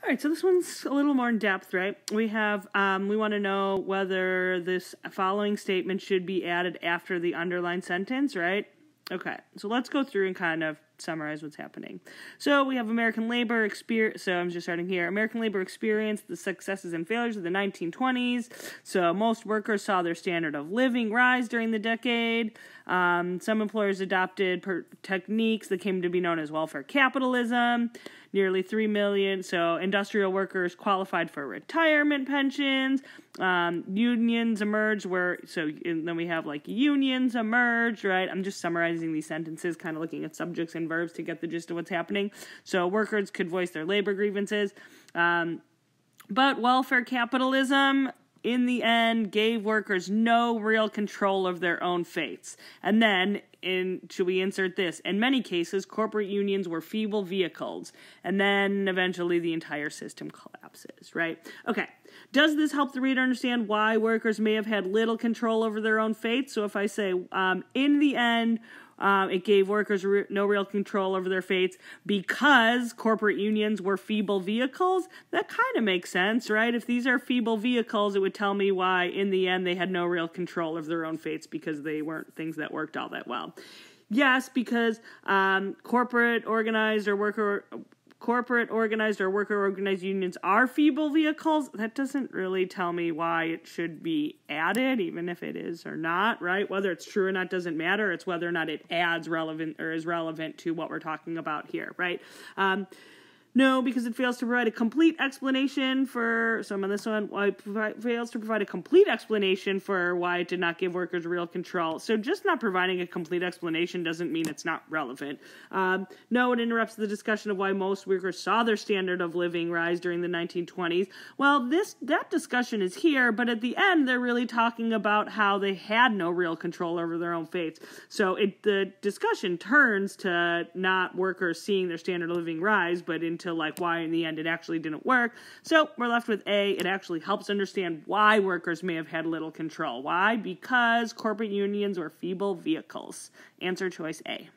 right, so this one's a little more in depth, right? We want to know whether this following statement should be added after the underlined sentence, right? Okay, so let's go through and kind of summarize what's happening. So we have American labor experience. So I'm just starting here. American labor experienced the successes and failures of the 1920s. So most workers saw their standard of living rise during the decade. Some employers adopted techniques that came to be known as welfare capitalism. Nearly 3 million, so industrial workers qualified for retirement pensions. Unions emerged then we have like unions emerged, right? I'm just summarizing these sentences, kind of looking at subjects and verbs to get the gist of what's happening. So workers could voice their labor grievances. But welfare capitalism, in the end, gave workers no real control of their own fates. And then, should we insert this? In many cases, corporate unions were feeble vehicles. And then, eventually, the entire system collapses, right? Okay. Does this help the reader understand why workers may have had little control over their own fates? So if I say, in the end, it gave workers no real control over their fates because corporate unions were feeble vehicles. That kind of makes sense, right? If these are feeble vehicles, it would tell me why, in the end, they had no real control of their own fates because they weren't things that worked all that well. Yes, because corporate organized or worker organized unions are feeble vehicles. That doesn't really tell me why it should be added, even if it is or not, right? Whether it's true or not doesn't matter. It's whether or not it adds relevant or is relevant to what we're talking about here, right? No, because it fails to provide a complete explanation for some of this one. Fails to provide a complete explanation for why it did not give workers real control. So just not providing a complete explanation doesn't mean it's not relevant. No, it interrupts the discussion of why most workers saw their standard of living rise during the 1920s. Well, that discussion is here, but at the end, they're really talking about how they had no real control over their own fates. So the discussion turns to not workers seeing their standard of living rise, but into like why in the end it actually didn't work. So we're left with A. It actually helps understand why workers may have had little control. Why? Because corporate unions were feeble vehicles. Answer choice A.